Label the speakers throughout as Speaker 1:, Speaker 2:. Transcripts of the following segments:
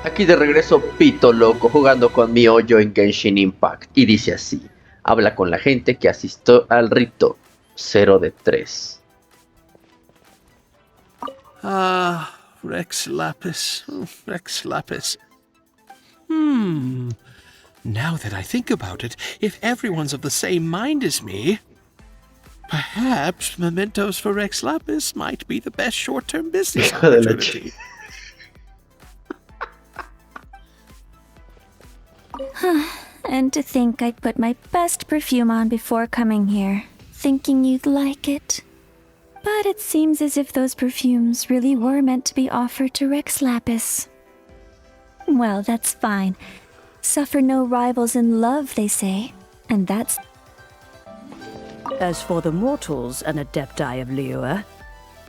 Speaker 1: Aquí de regreso Pito Loco jugando con mi hoyo en Genshin Impact. Y dice así. Habla con la gente que asistió al rito 0 de 3.
Speaker 2: Ah, Rex Lapis. Oh, Rex Lapis. Now that I think about it, if everyone's of the same mind as me, perhaps mementos for Rex Lapis might be the best short-term business
Speaker 1: Hijo de la
Speaker 2: opportunity.
Speaker 3: And to think I put my best perfume on before coming here, thinking you'd like it. But it seems as if those perfumes really were meant to be offered to Rex Lapis. Well, that's fine. Suffer no rivals in love, they say. And that's...
Speaker 4: As for the mortals and adepti of Liyue,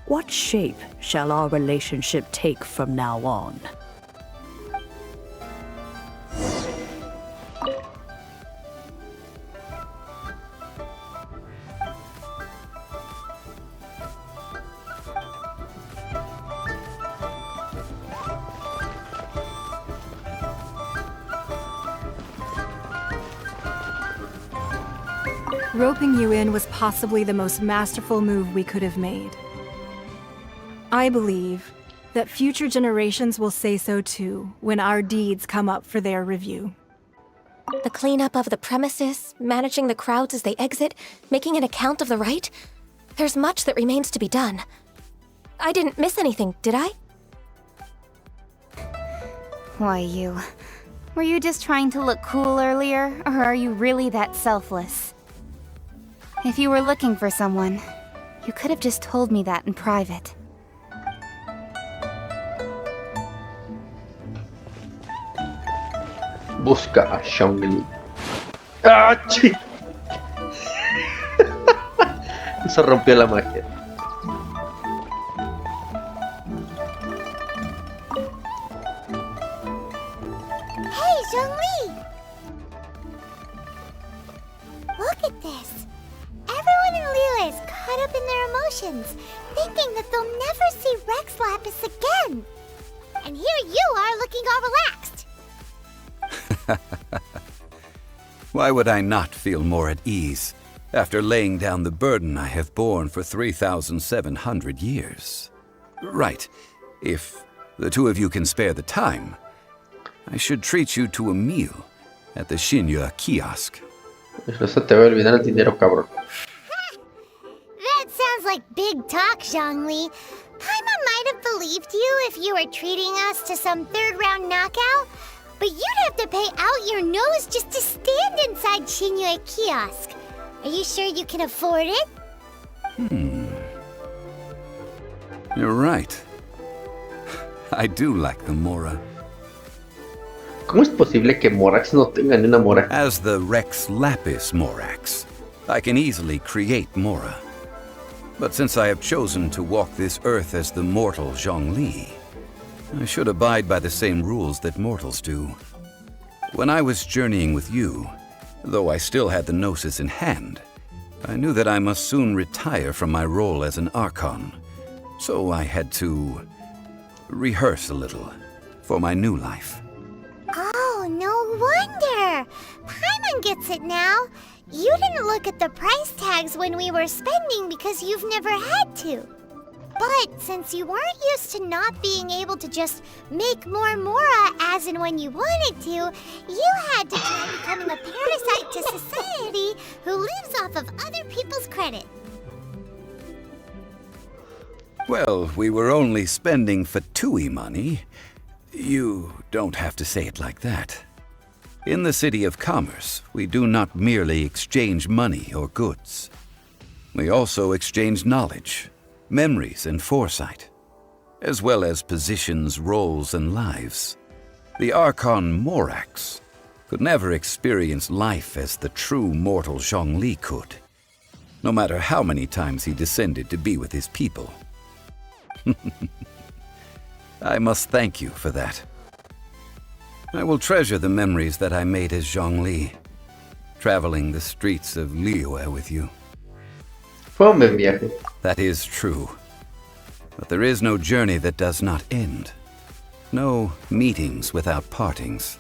Speaker 4: what shape shall our relationship take from now on?
Speaker 5: Roping you in was possibly the most masterful move we could have made. I believe that future generations will say so too when our deeds come up for their review.
Speaker 6: The cleanup of the premises, managing the crowds as they exit, making an account of the rite. There's much that remains to be done. I didn't miss anything, did I?
Speaker 7: Why, you... Were you just trying to look cool earlier, or are you really that selfless? If you were looking for someone, you could have just told me that in private.
Speaker 1: Busca a Zhongli. ¡Ah, chico! Eso rompió la magia.
Speaker 8: Hey, Zhongli! Look at this. Everyone in Liyue is caught up in their emotions, thinking that they'll never see Rex Lapis again. And here you are looking all relaxed.
Speaker 9: Why would I not feel more at ease after laying down the burden I have borne for 3,700 years? Right. If the two of you can spare the time, I should treat you to a meal at the Liyue kiosk.
Speaker 1: Eso se te va a olvidar el dinero, cabrón.
Speaker 8: That sounds like big talk, Zhongli. Paimon might have believed you if you were treating us to some third-round knockout, but you'd have to pay out your nose just to stand inside Liyue kiosk. Are you sure you can afford it?
Speaker 9: You're right. I do like the Mora.
Speaker 1: ¿Cómo es posible que Morax no tenga ni una mora?
Speaker 9: As the Rex Lapis Morax, I can easily create Mora. But since I have chosen to walk this earth as the mortal Zhongli, I should abide by the same rules that mortals do. When I was journeying with you, though I still had the Gnosis in hand, I knew that I must soon retire from my role as an Archon. So I had to rehearse a little for my new life.
Speaker 8: Oh, no wonder. Paimon gets it now. You didn't look at the price tags when we were spending because you've never had to. But since you weren't used to not being able to just make more Mora as and when you wanted to, you had to try becoming a parasite to society who lives off of other people's credit.
Speaker 9: Well, we were only spending Fatui money. You don't have to say it like that. In the City of Commerce, we do not merely exchange money or goods. We also exchange knowledge, memories and foresight, as well as positions, roles, and lives. The Archon Morax could never experience life as the true mortal Zhongli could, no matter how many times he descended to be with his people. I must thank you for that. I will treasure the memories that I made as Zhongli, traveling the streets of Liyue with you.
Speaker 1: Fue un buen viaje.
Speaker 9: That is true. But there is no journey that does not end. No meetings without partings.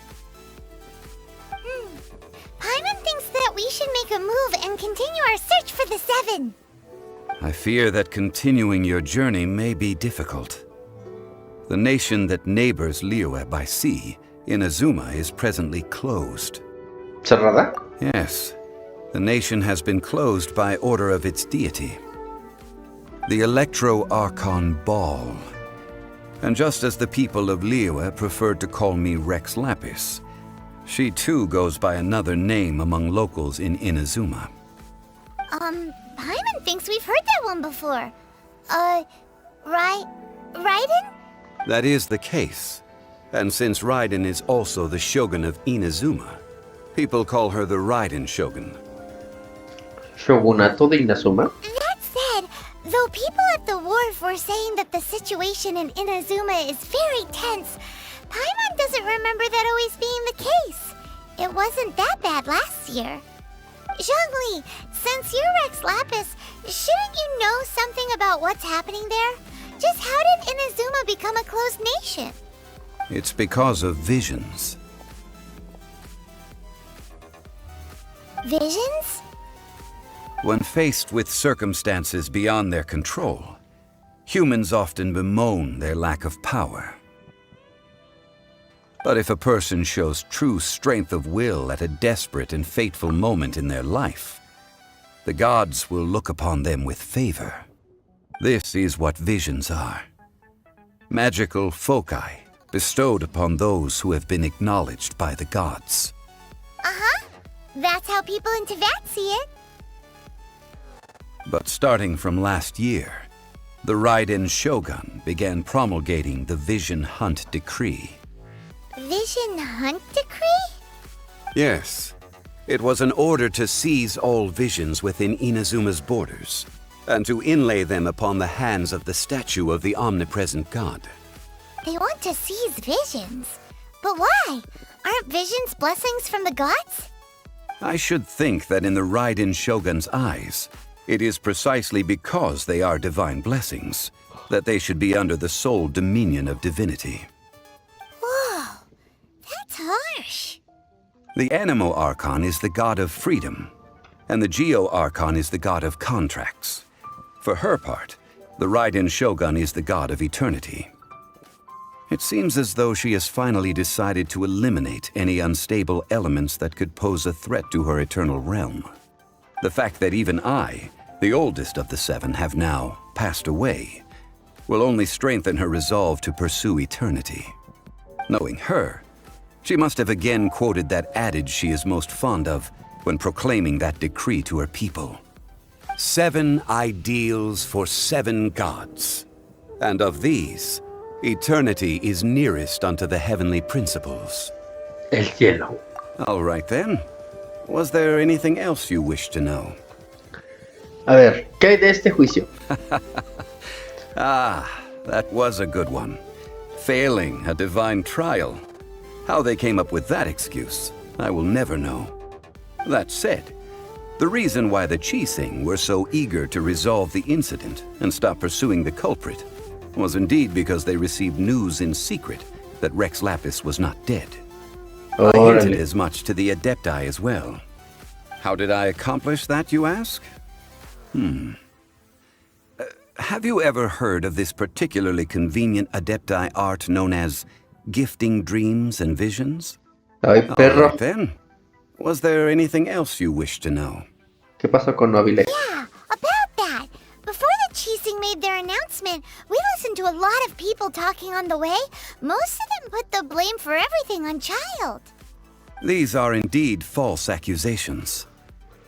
Speaker 8: Paimon thinks that we should make a move and continue our search for the Seven.
Speaker 9: I fear that continuing your journey may be difficult. The nation that neighbors Liyue by sea, Inazuma, is presently closed.
Speaker 1: ¿Cerrada?
Speaker 9: Yes, the nation has been closed by order of its deity, the Electro-Archon Ball. And just as the people of Liyue preferred to call me Rex Lapis, she too goes by another name among locals in Inazuma.
Speaker 8: Paimon thinks we've heard that one before. Raiden?
Speaker 9: That is the case. And since Raiden is also the shogun of Inazuma, people call her the Raiden Shogun.
Speaker 1: Shogunato de Inazuma.
Speaker 8: That said, though people at the wharf were saying that the situation in Inazuma is very tense, Paimon doesn't remember that always being the case. It wasn't that bad last year. Zhongli, since you're Rex Lapis, shouldn't you know something about what's happening there? Just how did Inazuma become a closed nation?
Speaker 9: It's because of visions.
Speaker 8: Visions?
Speaker 9: When faced with circumstances beyond their control, humans often bemoan their lack of power. But if a person shows true strength of will at a desperate and fateful moment in their life, the gods will look upon them with favor. This is what visions are. Magical foci bestowed upon those who have been acknowledged by the gods.
Speaker 8: That's how people in Teyvat see it.
Speaker 9: But starting from last year, the Raiden Shogun began promulgating the Vision Hunt Decree.
Speaker 8: Vision Hunt Decree?
Speaker 9: Yes. It was an order to seize all visions within Inazuma's borders, and to inlay them upon the hands of the statue of the omnipresent god.
Speaker 8: They want to seize visions. But why? Aren't visions blessings from the gods?
Speaker 9: I should think that in the Raiden Shogun's eyes, it is precisely because they are divine blessings that they should be under the sole dominion of divinity.
Speaker 8: Whoa, that's harsh.
Speaker 9: The Animo Archon is the god of freedom, and the Geo Archon is the god of contracts. For her part, the Raiden Shogun is the god of eternity. It seems as though she has finally decided to eliminate any unstable elements that could pose a threat to her eternal realm. The fact that even I, the oldest of the seven, have now passed away, will only strengthen her resolve to pursue eternity. Knowing her, she must have again quoted that adage she is most fond of when proclaiming that decree to her people. 7 ideals for 7 gods, and of these, eternity is nearest unto the heavenly principles.
Speaker 1: El cielo.
Speaker 9: All right then. Was there anything else you wish to know?
Speaker 1: A ver, ¿qué hay de este juicio?
Speaker 9: That was a good one. Failing a divine trial. How they came up with that excuse, I will never know. That said, the reason why the Qixing were so eager to resolve the incident and stop pursuing the culprit was indeed because they received news in secret that Rex Lapis was not dead. I hinted as much to the Adepti as well. How did I accomplish that, you ask? Have you ever heard of this particularly convenient Adepti art known as gifting dreams and visions?
Speaker 1: Ay, perro.
Speaker 9: All right, then. Was there anything else you wish to know?
Speaker 1: ¿Qué pasó con Móviles?
Speaker 8: Yeah, about that. Before the Qixing made their announcement, we listened to a lot of people talking on the way. Most of them put the blame for everything on Child.
Speaker 9: These are indeed false accusations.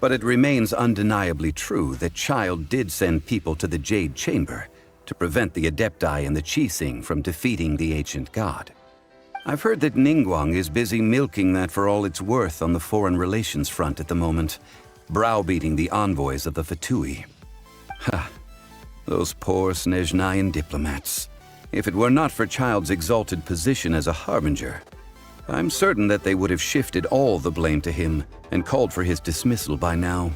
Speaker 9: But it remains undeniably true that Child did send people to the Jade Chamber to prevent the Adepti and the Qixing from defeating the ancient god. I've heard that Ningguang is busy milking that for all it's worth on the foreign relations front at the moment, browbeating the envoys of the Fatui. Ha! Those poor Snezhnayan diplomats. If it were not for Child's exalted position as a harbinger, I'm certain that they would have shifted all the blame to him and called for his dismissal by now.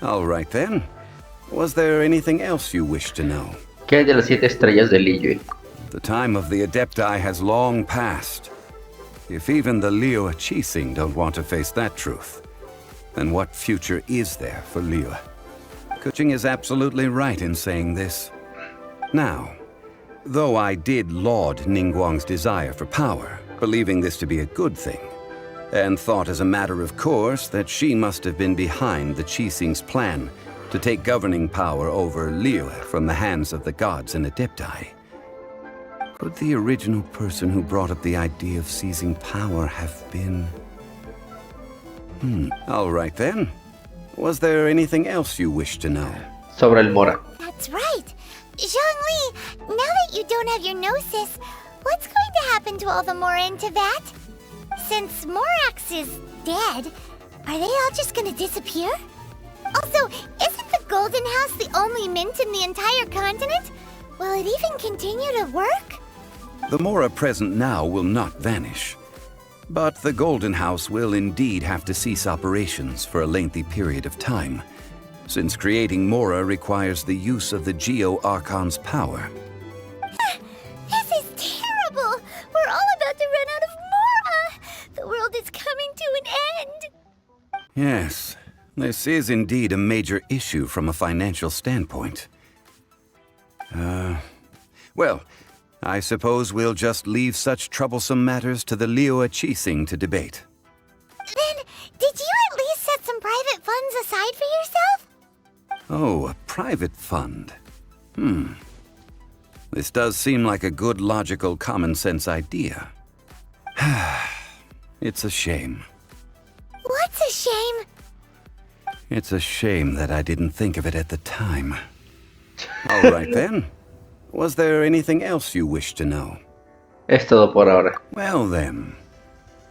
Speaker 9: All right then. Was there anything else you wish to know?
Speaker 1: ¿Qué hay de las 7 estrellas de Liyue?
Speaker 9: The time of the Adepti has long passed. If even the Liyue Qixing don't want to face that truth, then what future is there for Liyue? Kuching is absolutely right in saying this. Now, though I did laud Ningguang's desire for power, believing this to be a good thing, and thought as a matter of course that she must have been behind the Qixing's plan to take governing power over Liyue from the hands of the gods and Adepti. Could the original person who brought up the idea of seizing power have been... All right then. Was there anything else you wish to know?
Speaker 1: Sobre el Mora.
Speaker 8: That's right. Zhongli, now that you don't have your gnosis, what's going to happen to all the Mora in Teyvat? Since Morax is dead, are they all just gonna disappear? Also, isn't the Golden House the only mint in the entire continent? Will it even continue to work?
Speaker 9: The Mora present now will not vanish. But the Golden House will indeed have to cease operations for a lengthy period of time, since creating Mora requires the use of the Geo-Archon's power.
Speaker 8: This is terrible! We're all about to run out of Mora! The world is coming to an end!
Speaker 9: Yes, this is indeed a major issue from a financial standpoint. Well, I suppose we'll just leave such troublesome matters to the Liyue Qixing to debate.
Speaker 8: Then, did you at least set some private funds aside for yourself?
Speaker 9: Oh, a private fund. This does seem like a good, logical, common-sense idea. It's a shame.
Speaker 8: What's a shame?
Speaker 9: It's a shame that I didn't think of it at the time. All right then. Was there anything else you wish to know?
Speaker 1: Es todo por ahora.
Speaker 9: Well then,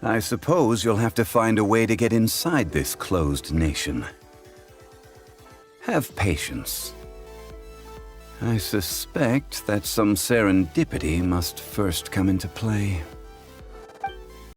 Speaker 9: I suppose you'll have to find a way to get inside this closed nation. Have patience. I suspect that some serendipity must first come into play.